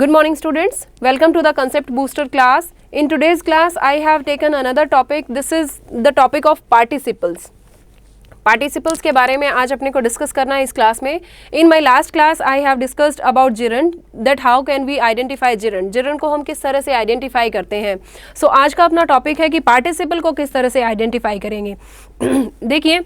Good morning students, welcome to the concept booster class. In today's class I have taken another topic. This is the topic of participles. Participles के बारे में आज अपने को discuss करना है इस क्लास में. In my last class I have discussed about gerund, that how can we identify gerund. Gerund को हम किस तरह से आइडेंटिफाई करते हैं. सो आज का अपना टॉपिक है कि पार्टिसिपल को किस तरह से आइडेंटिफाई करेंगे. देखिए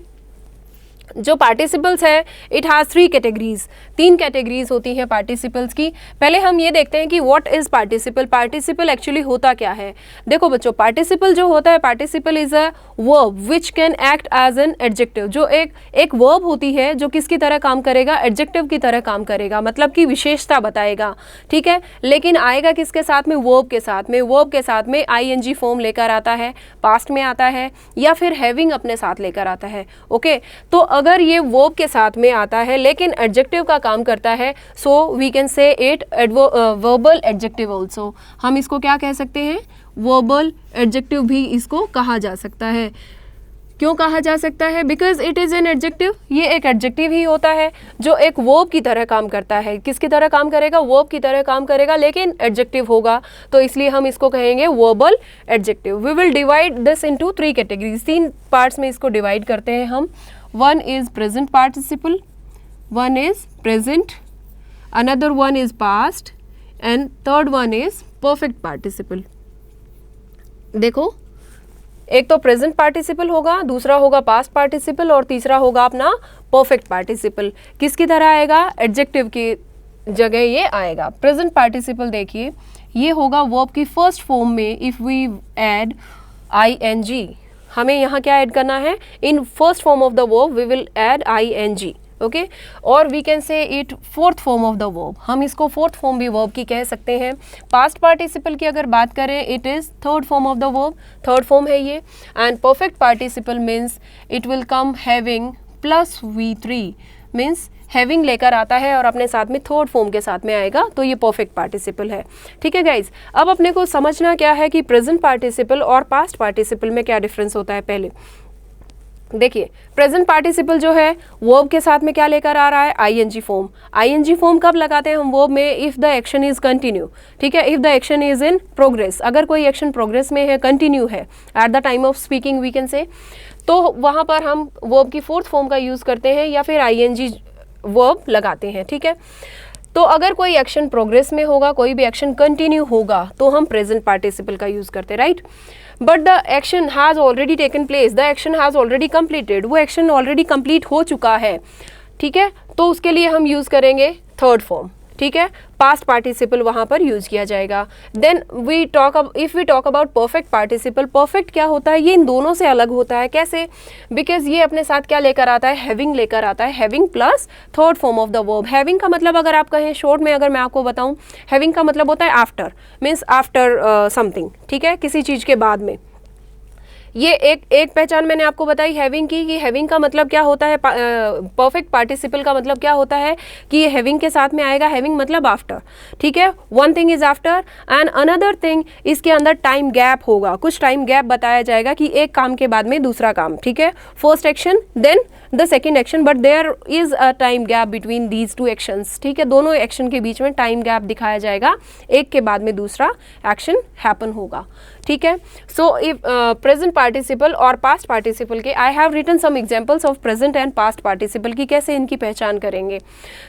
जो पार्टिसिपल्स है इट हैज़ 3 कैटेगरीज. 3 कैटेगरीज होती हैं पार्टिसिपल्स की. पहले हम ये देखते हैं कि what is participle. Participle actually होता क्या है. देखो बच्चों, पार्टिसिपल जो होता है, participle is a verb which can act as an adjective. जो एक वर्ब होती है जो किसकी तरह काम करेगा, एडजेक्टिव की तरह काम करेगा, मतलब कि विशेषता बताएगा. ठीक है, लेकिन आएगा किसके साथ में, वर्ब के साथ में. वर्ब के साथ में आईएनजी फॉर्म लेकर आता है, पास्ट में आता है, या फिर हैविंग अपने साथ लेकर आता है. ओके, तो अगर ये वर्ब के साथ में आता है लेकिन एडजेक्टिव का काम करता है, so we can say it verbal adjective also. हम इसको क्या कह सकते हैं, वर्बल एडजेक्टिव भी इसको कहा जा सकता है. क्यों कहा जा सकता है, because it is an adjective. ये एक एडजेक्टिव ही होता है जो एक वर्ब की तरह काम करता है. किसकी तरह काम करेगा, वर्ब की तरह काम करेगा, लेकिन एडजेक्टिव होगा, तो इसलिए हम इसको कहेंगे verbal adjective. We will divide this into 3 categories. 3 parts में इसको डिवाइड करते हैं हम. One is present participle, one is present, another one is past, and third one is perfect participle. देखो, एक तो प्रेजेंट पार्टिसिपल होगा, दूसरा होगा पास्ट पार्टिसिपल, और तीसरा होगा अपना परफेक्ट पार्टिसिपल. किसकी तरह आएगा, एडजेक्टिव की जगह ये आएगा. प्रेजेंट पार्टिसिपल देखिए, ये होगा वर्ब की फर्स्ट फॉर्म में. इफ़ वी ऐड ing, हमें यहाँ क्या ऐड करना है, in first form of the verb we will add ing. Okay, और we can say it fourth form of the verb. हम इसको फोर्थ फॉर्म भी वर्ब की कह सकते हैं. पास्ट पार्टिसिपल की अगर बात करें, it is third form of the verb, third form है ये. And perfect participle means it will come having plus V3, means having लेकर आता है और अपने साथ में थर्ड फॉर्म के साथ में आएगा, तो ये परफेक्ट पार्टिसिपल है. ठीक है गाइज, अब अपने को समझना क्या है कि प्रेजेंट पार्टिसिपल और पास्ट पार्टिसिपल में क्या डिफरेंस होता है. पहले देखिए, प्रेजेंट पार्टिसिपल जो है वर्ब के साथ में क्या लेकर आ रहा है, आईएनजी फॉर्म. आईएनजी फॉर्म कब लगाते हैं हम वर्ब में, if the action is continue. ठीक है, if the action is in progress. अगर कोई एक्शन प्रोग्रेस में है, कंटिन्यू है, at the time of speaking we can say, तो वहाँ पर हम वर्ब की फोर्थ फॉर्म का यूज़ करते हैं या फिर आईएनजी वर्ब लगाते हैं. ठीक है, तो अगर कोई एक्शन प्रोग्रेस में होगा, कोई भी एक्शन कंटिन्यू होगा, तो हम प्रेजेंट पार्टिसिपल का यूज़ करते हैं, right. But the action has already taken place, the action has already completed. वो एक्शन ऑलरेडी कंप्लीट हो चुका है. ठीक है, तो उसके लिए हम यूज़ करेंगे थर्ड फॉर्म. ठीक है, पास्ट पार्टिसिपल वहाँ पर यूज़ किया जाएगा. Then if we talk about perfect participle. Perfect क्या होता है, ये इन दोनों से अलग होता है. कैसे, बिकॉज ये अपने साथ क्या लेकर आता है, हैविंग लेकर आता है. Having plus third form of the verb. Having का मतलब अगर आप कहें शॉर्ट में, अगर मैं आपको बताऊं, हैविंग का मतलब होता है आफ्टर, मीन्स आफ्टर समथिंग. ठीक है, किसी चीज़ के बाद में. ये एक पहचान मैंने आपको बताई हैविंग की, कि हैविंग का मतलब क्या होता है, परफेक्ट पार्टिसिपल का मतलब क्या होता है कि ये हैविंग के साथ में आएगा. हैविंग मतलब आफ्टर. ठीक है, one thing is after and another thing, इसके अंदर टाइम गैप होगा, कुछ टाइम गैप बताया जाएगा कि एक काम के बाद में दूसरा काम. ठीक है, first action then the second action, but there is a time gap between these 2 actions. ठीक है, दोनों एक्शन के बीच में टाइम गैप दिखाया जाएगा, एक के बाद में दूसरा एक्शन हैपन होगा. ठीक है, सो इफ प्रेजेंट पार्टिसिपल और पास्ट पार्टिसिपल के I have written some examples of present and past participle की कैसे इनकी पहचान करेंगे.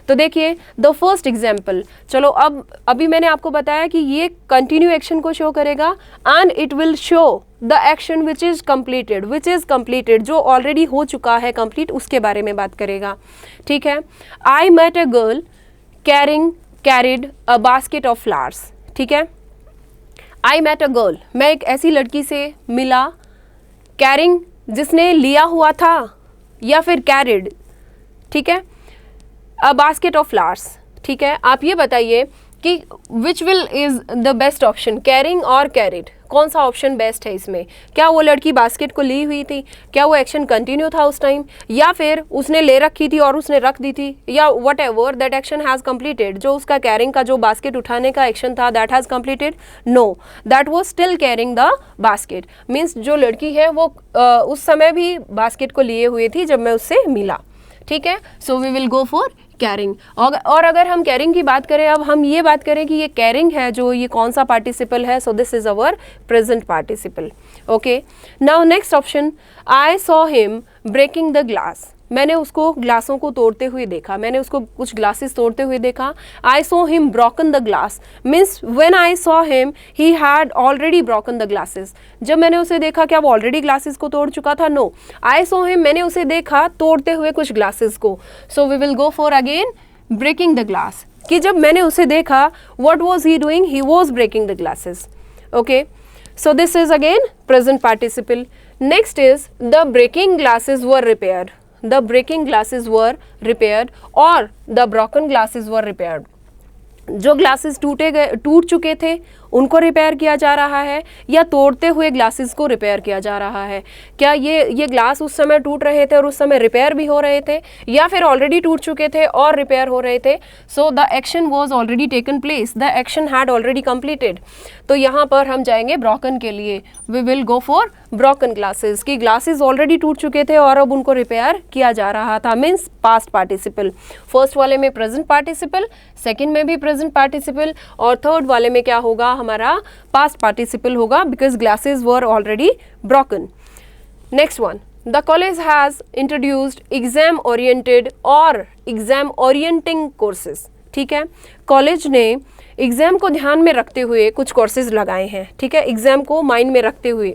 तो देखिए, द फर्स्ट एग्जांपल, चलो अभी मैंने आपको बताया कि ये कंटिन्यू एक्शन को शो करेगा and it will show the action which is completed, जो ऑलरेडी हो चुका है कंप्लीट, उसके बारे में बात करेगा. ठीक है, I met a girl carried a basket of flowers. ठीक है, आई मेट अ गर्ल, मैं एक ऐसी लड़की से मिला, कैरिंग जिसने लिया हुआ था, या फिर कैरिड. ठीक है, अ बास्केट ऑफ फ्लावर्स. ठीक है, आप ये बताइए कि which will is the best option, carrying और कैरिड, कौन सा ऑप्शन बेस्ट है इसमें. क्या वो लड़की बास्केट को ली हुई थी, क्या वो एक्शन कंटिन्यू था उस टाइम, या फिर उसने ले रखी थी और उसने रख दी थी, या what ever that action has completed. जो उसका कैरिंग का, जो बास्केट उठाने का एक्शन था, that has completed. No, that was still carrying the basket. Means जो लड़की है वो उस समय भी बास्केट को लिए हुए थी जब मैं उससे मिला. ठीक है, so we will go for carrying. और अगर हम कैरिंग की बात करें, अब हम ये बात करें कि ये कैरिंग है जो ये कौन सा पार्टिसिपल है, so this is our present participle. Okay, now next option, I saw him breaking the glass. मैंने उसको ग्लासों को तोड़ते हुए देखा, मैंने उसको कुछ ग्लासेस तोड़ते हुए देखा। आई saw him broken the glass means when I saw him he had already broken the glasses. जब मैंने उसे देखा, क्या वो ऑलरेडी ग्लासेस को तोड़ चुका था? नो, आई सॉ हिम, मैंने उसे देखा तोड़ते हुए कुछ ग्लासेस को। So we will go for again breaking the glass, कि जब मैंने उसे देखा, what was he doing? He was breaking the glasses. Okay, so this is again present participle. Next is the breaking glasses were repaired. The breaking glasses were repaired or the broken glasses were repaired. जो glasses टूट चुके थे उनको repair किया जा रहा है, या तोड़ते हुए ग्लासेस को रिपेयर किया जा रहा है? क्या ये ग्लास उस समय टूट रहे थे और उस समय रिपेयर भी हो रहे थे, या फिर ऑलरेडी टूट चुके थे और रिपेयर हो रहे थे? So the action was already taken place, the action had already completed. तो यहाँ पर हम जाएंगे ब्रोकन के लिए, we will go for broken glasses, कि ग्लासेस ऑलरेडी टूट चुके थे और अब उनको रिपेयर किया जा रहा था, मीन्स पास्ट पार्टिसिपल। फर्स्ट वाले में प्रेजेंट पार्टिसिपल, सेकेंड में भी प्रेजेंट पार्टिसिपल, और थर्ड वाले में क्या होगा? हमारा पास्ट पार्टिसिपल होगा, because glasses were already broken. Next one, the college has introduced exam oriented और एग्जाम ओरिएंटिंग कोर्सेज। ठीक है, कॉलेज ने एग्जाम को ध्यान में रखते हुए कुछ कोर्सेज लगाए हैं। ठीक है, एग्जाम को माइंड में रखते हुए।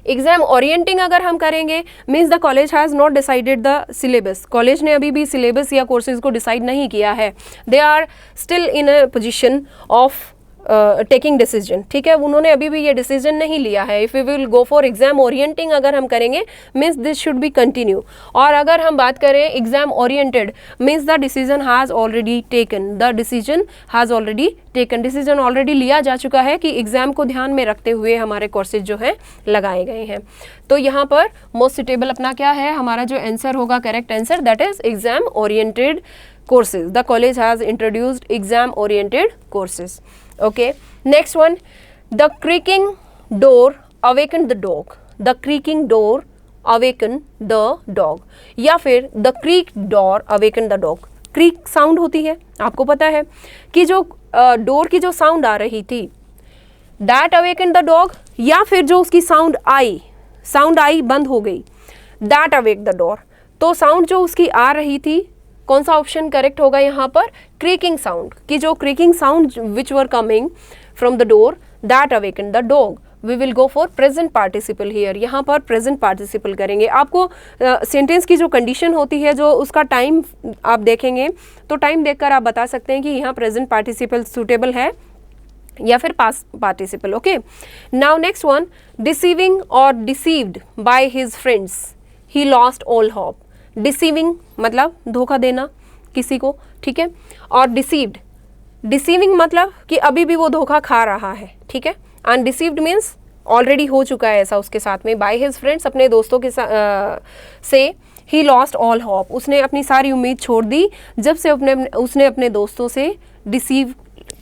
एग्जाम ओरिएंटिंग अगर हम करेंगे, means the college has not decided the syllabus. College ने अभी भी सिलेबस या कोर्सेज को डिसाइड नहीं किया है, they are still in a position of taking decision. ठीक है, उन्होंने अभी भी ये डिसीजन नहीं लिया है। If we will go for exam orienting अगर हम करेंगे, means this should be continue. और अगर हम बात करें exam oriented, means the decision has already taken, the decision has already taken, decision already लिया जा चुका है कि एग्जाम को ध्यान में रखते हुए हमारे कोर्सेज जो हैं लगाए गए हैं। तो यहाँ पर मोस्ट सुटेबल अपना क्या है? हमारा जो आंसर होगा, correct answer, that is exam oriented courses. The college has introduced exam oriented courses. Okay, next one, the creaking door awakened the dog. The creaking door awakened the dog, या फिर the creak door awakened the dog. creak sound होती है, आपको पता है कि जो door की जो साउंड आ रही थी, that awakened the dog, या फिर जो उसकी साउंड आई बंद हो गई, that awake the door. तो साउंड जो उसकी आ रही थी, कौन सा ऑप्शन करेक्ट होगा यहाँ पर? क्रीकिंग साउंड, की जो creaking sound which were coming from the door, that awaken the dog. We will go for present participle here, यहाँ पर प्रेजेंट पार्टिसिपल करेंगे। आपको सेंटेंस की जो कंडीशन होती है, जो उसका टाइम आप देखेंगे, तो टाइम देखकर आप बता सकते हैं कि यहाँ प्रेजेंट पार्टिसिपल सूटेबल है या फिर past participle. Okay, now next one, deceiving और deceived by his friends, he lost all hope. Deceiving मतलब धोखा देना किसी को, ठीक है, और डिसीविंग मतलब कि अभी भी वो धोखा खा रहा है। ठीक है, एंड डिसीव्ड मीन्स ऑलरेडी हो चुका है ऐसा उसके साथ में। बाय हिज फ्रेंड्स, अपने दोस्तों के से ही लॉस्ट ऑल होप, उसने अपनी सारी उम्मीद छोड़ दी जब से उसने अपने दोस्तों से डिसीव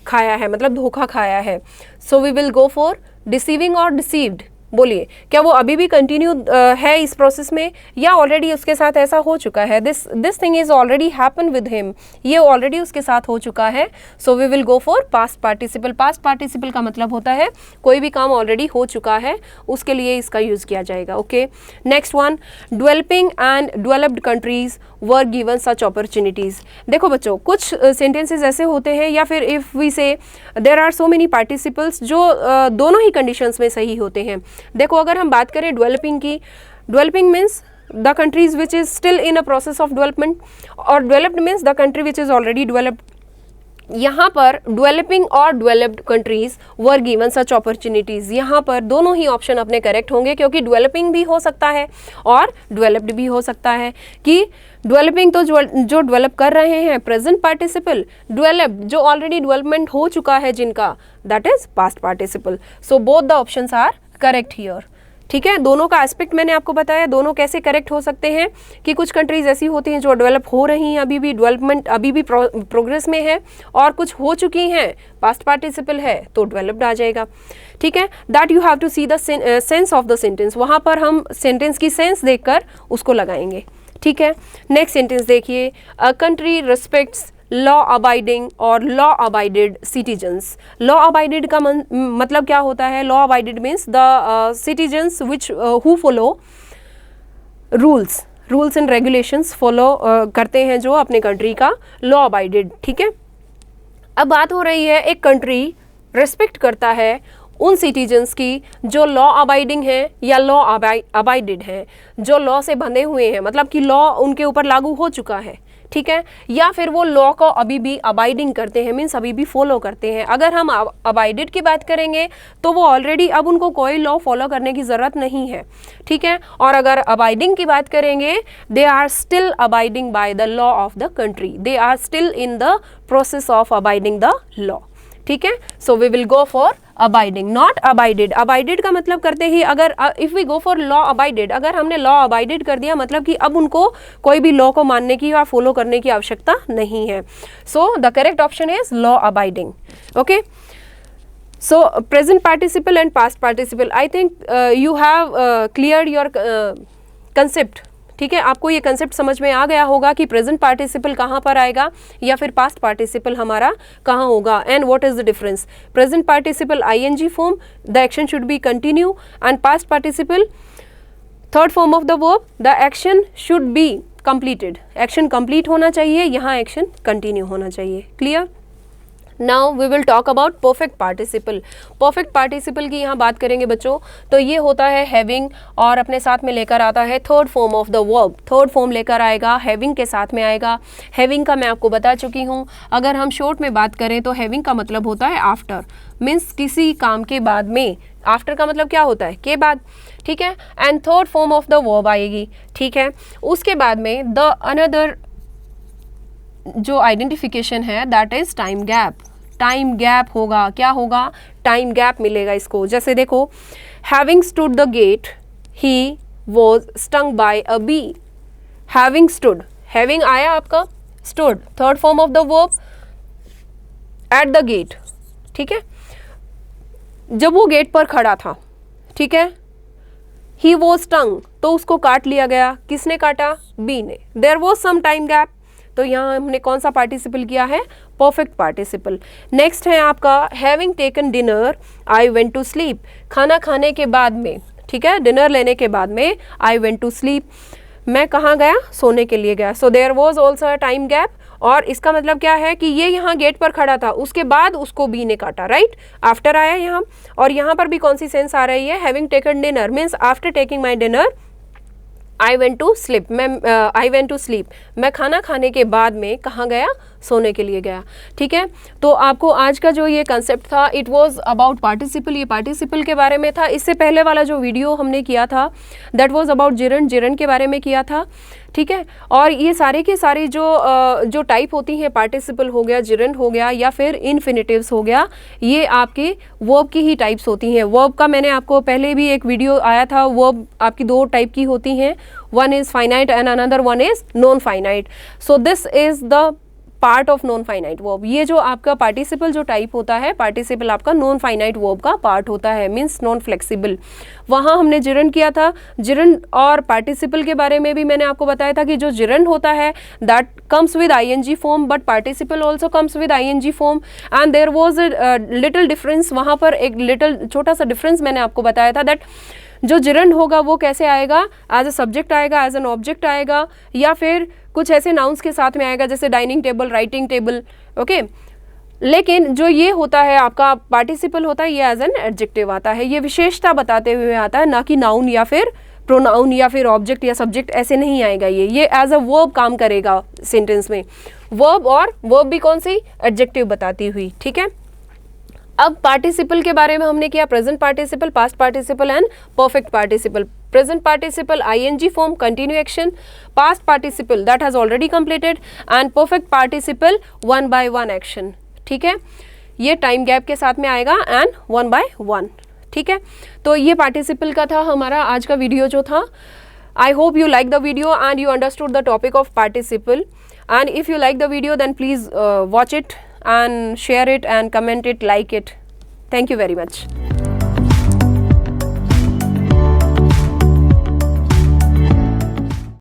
खाया है, मतलब धोखा खाया है। So we will go for deceiving और डिसीव्ड। बोलिए, क्या वो अभी भी कंटिन्यू है इस प्रोसेस में, या ऑलरेडी उसके साथ ऐसा हो चुका है? This thing is already happen with him, ये ऑलरेडी उसके साथ हो चुका है। So we will go for past participle. Past participle का मतलब होता है कोई भी काम ऑलरेडी हो चुका है, उसके लिए इसका यूज़ किया जाएगा। Okay, next one, developing and developed countries were given such opportunities. देखो बच्चों, कुछ सेंटेंसेस ऐसे होते हैं, या फिर if we say there are so many participles, जो दोनों ही कंडीशंस में सही होते हैं। देखो, अगर हम बात करें डेवलपिंग की, developing means the countries which is still in a process of development, और developed means the country which is already developed. यहाँ पर डेवलपिंग और developed countries were given such opportunities, यहाँ पर दोनों ही ऑप्शन अपने करेक्ट होंगे, क्योंकि डेवलपिंग भी हो सकता है और डेवलप्ड भी हो सकता है। कि डेवलपिंग तो जो डेवलप कर रहे हैं प्रेजेंट पार्टिसिपल, डेवलप्ड जो ऑलरेडी डेवलपमेंट हो चुका है जिनका, that is past participle. So both the options are correct here. ठीक है, दोनों का एस्पेक्ट मैंने आपको बताया, दोनों कैसे करेक्ट हो सकते हैं कि कुछ कंट्रीज ऐसी होती हैं जो डेवलप हो रही हैं, अभी भी डेवलपमेंट अभी भी प्रोग्रेस में है, और कुछ हो चुकी हैं, पास्ट पार्टिसिपल है तो डेवलप्ड आ जाएगा। ठीक है, that you have to see the sense of the sentence, वहाँ पर हम सेंटेंस की सेंस देखकर उसको लगाएंगे। ठीक है। नेक्स्ट सेंटेंस देखिए, a country respects law abiding और law abided citizens. Law abided का मतलब क्या होता है? Law abided means the citizens which who follow rules and regulations follow करते हैं जो अपने कंट्री का लॉ अबाइडेड, ठीक है। अब बात हो रही है एक कंट्री रेस्पेक्ट करता है उन सिटीजन्स की जो लॉ अबाइडिंग है या लॉ अबाइडेड हैं, जो लॉ से बंधे हुए हैं, मतलब कि लॉ उनके ऊपर लागू हो चुका है, ठीक है, या फिर वो लॉ को अभी भी अबाइडिंग करते हैं, मीन्स अभी भी फॉलो करते हैं। अगर हम अबाइडेड की बात करेंगे तो वो ऑलरेडी अब उनको कोई लॉ फॉलो करने की ज़रूरत नहीं है, ठीक है। और अगर अबाइडिंग की बात करेंगे, they are still abiding by the law of the country, they are still in the process of abiding the law, ठीक है। So we will go for abiding, not abided. Abided का मतलब करते ही अगर if we go for law abided, अगर हमने law abided कर दिया मतलब कि अब उनको कोई भी लॉ को मानने की या फॉलो करने की आवश्यकता नहीं है। So the correct option is law abiding, okay. So present participle and past participle, I think you have clear your concept, ठीक है। आपको ये कंसेप्ट समझ में आ गया होगा कि प्रेजेंट पार्टिसिपल कहाँ पर आएगा या फिर पास्ट पार्टिसिपल हमारा कहाँ होगा, and what is the difference. Present participle ING form, the action should be continue, and past participle third form of the verb, the action should be completed, action complete होना चाहिए, यहाँ action continue होना चाहिए। Clear? Now we will talk about perfect participle. Perfect participle की यहाँ बात करेंगे बच्चों, तो ये होता है हैविंग और अपने साथ में लेकर आता है third form of the verb, third form लेकर आएगा, हैविंग के साथ में आएगा। हैविंग का मैं आपको बता चुकी हूँ। अगर हम शॉर्ट में बात करें तो हैविंग का मतलब होता है आफ्टर, मीन्स किसी काम के बाद में। आफ्टर का मतलब क्या होता है? के बाद, ठीक है। And third form of the verb आएगी, ठीक है। उसके बाद में द अनदर जो आइडेंटिफिकेशन है that is time gap. Time gap होगा, क्या होगा? टाइम गैप मिलेगा इसको। जैसे देखो, having stood the gate he was stung by a bee. Having stood, having आया आपका, stood third form of the verb, at the gate, ठीक है। जब वो गेट पर खड़ा था, ठीक है, ही वॉज स्टंग, तो उसको काट लिया गया। किसने काटा? बी ने। There was some time gap, तो यहाँ हमने कौन सा पार्टिसिपल किया है? Perfect participle. नेक्स्ट है आपका having taken dinner I went to sleep. खाना खाने के बाद में, ठीक है, डिनर लेने के बाद में आई वेंट टू स्लीप, मैं कहाँ गया? सोने के लिए गया। So there was also a time gap, और इसका मतलब क्या है कि ये यहाँ गेट पर खड़ा था, उसके बाद उसको बी ने काटा, राइट। आफ्टर आया यहाँ, और यहाँ पर भी कौन सी सेंस आ रही है? Having taken dinner means after taking my dinner I went to sleep, I went to sleep, मैं खाना खाने के बाद में कहाँ गया? सोने के लिए गया, ठीक है। तो आपको आज का जो ये कंसेप्ट था, इट वाज अबाउट पार्टिसिपल, ये पार्टिसिपल के बारे में था। इससे पहले वाला जो वीडियो हमने किया था that was about gerund, gerund के बारे में किया था, ठीक है। और ये सारे के सारे जो टाइप होती हैं, पार्टिसिपल हो गया, जिरंड हो गया, या फिर इन्फिनिटिव्स हो गया, ये आपके वर्ब की ही टाइप्स होती हैं। वर्ब का मैंने आपको पहले भी एक वीडियो आया था, वर्ब आपकी दो टाइप की होती हैं, one is finite and another one is non finite. So this is the part of non finite verb. ये जो आपका पार्टिसिपल जो टाइप होता है, पार्टिसिपल आपका नॉन फाइनाइट वर्ब का पार्ट होता है, मीन्स नॉन फ्लेक्सिबल। वहाँ हमने जिरंड किया था। जिरंड और पार्टिसिपल के बारे में भी मैंने आपको बताया था कि जो जिरंड होता है that comes with ING form, but participle also comes with ING form, and there was a little difference. वहाँ पर एक लिटिल छोटा सा डिफरेंस मैंने आपको बताया था दैट जो जिरंड होगा वो कैसे आएगा? एज अ सब्जेक्ट आएगा, एज एन ऑब्जेक्ट आएगा, या फिर कुछ ऐसे नाउन्स के साथ में आएगा जैसे dining table, writing table, okay. लेकिन जो ये होता है आपका पार्टिसिपल होता है, ये एज एन एडजेक्टिव आता है, ये विशेषता बताते हुए आता है, ना कि नाउन या फिर प्रोनाउन या फिर ऑब्जेक्ट या सब्जेक्ट, ऐसे नहीं आएगा। ये एज अ वर्ब काम करेगा सेंटेंस में। वर्ब, और वर्ब भी कौन सी? एडजेक्टिव बताती हुई, ठीक है। अब पार्टिसिपल के बारे में हमने किया present participle, past participle and perfect participle. Present participle ING form, continue action, past participle that has already completed, and perfect participle one by one action, ठीक है। ये टाइम गैप के साथ में आएगा एंड वन बाय वन, ठीक है। तो ये पार्टिसिपल का था हमारा आज का वीडियो जो था। I hope you like the video and you understood the topic of participle, and if you like the video then please watch it and share it and comment it, like it. Thank you very much.